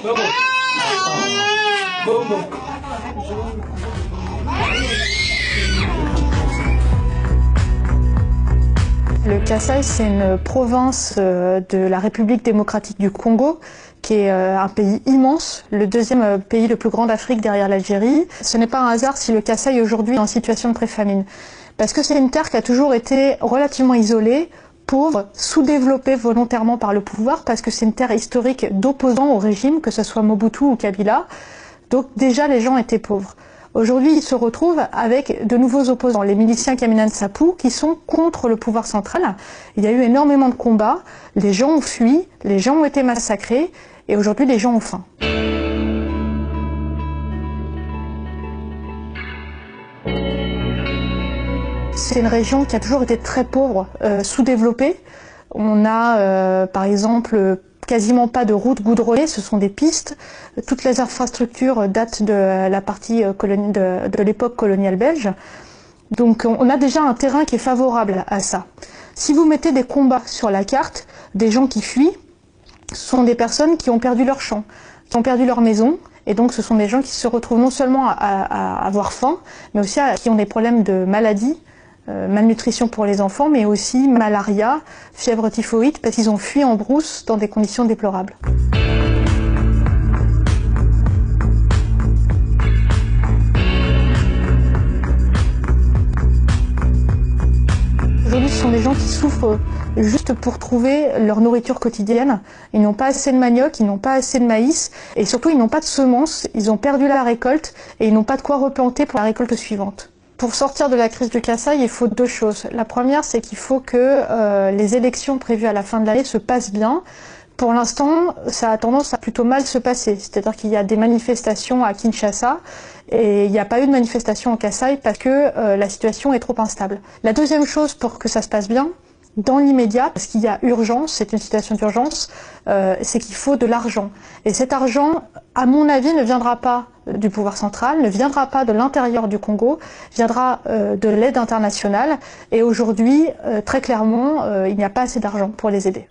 Le Kasaï, c'est une province de la République démocratique du Congo, qui est un pays immense, le deuxième pays le plus grand d'Afrique derrière l'Algérie. Ce n'est pas un hasard si le Kasaï aujourd'hui est en situation de pré-famine. Parce que c'est une terre qui a toujours été relativement isolée, pauvre, sous-développée volontairement par le pouvoir, parce que c'est une terre historique d'opposants au régime, que ce soit Mobutu ou Kabila. Donc déjà les gens étaient pauvres. Aujourd'hui, ils se retrouvent avec de nouveaux opposants, les miliciens Kamina Nsapu, qui sont contre le pouvoir central. Il y a eu énormément de combats, les gens ont fui, les gens ont été massacrés, et aujourd'hui les gens ont faim. C'est une région qui a toujours été très pauvre, sous-développée. On a par exemple quasiment pas de routes goudronnées, ce sont des pistes. Toutes les infrastructures datent de la partie de l'époque coloniale belge. Donc on a déjà un terrain qui est favorable à ça. Si vous mettez des combats sur la carte, des gens qui fuient, ce sont des personnes qui ont perdu leur champ, qui ont perdu leur maison, et donc ce sont des gens qui se retrouvent non seulement à avoir faim, mais aussi qui ont des problèmes de maladie, malnutrition pour les enfants, mais aussi malaria, fièvre typhoïde, parce qu'ils ont fui en brousse dans des conditions déplorables. Aujourd'hui, ce sont des gens qui souffrent juste pour trouver leur nourriture quotidienne. Ils n'ont pas assez de manioc, ils n'ont pas assez de maïs, et surtout ils n'ont pas de semences, ils ont perdu la récolte, et ils n'ont pas de quoi replanter pour la récolte suivante. Pour sortir de la crise du Kasaï, il faut deux choses. La première, c'est qu'il faut que les élections prévues à la fin de l'année se passent bien. Pour l'instant, ça a tendance à plutôt mal se passer. C'est-à-dire qu'il y a des manifestations à Kinshasa et il n'y a pas eu de manifestation au Kasaï parce que la situation est trop instable. La deuxième chose pour que ça se passe bien, dans l'immédiat, parce qu'il y a urgence, c'est une situation d'urgence, c'est qu'il faut de l'argent. Et cet argent, à mon avis, ne viendra pas du pouvoir central, ne viendra pas de l'intérieur du Congo, viendra de l'aide internationale. Et aujourd'hui, très clairement, il n'y a pas assez d'argent pour les aider.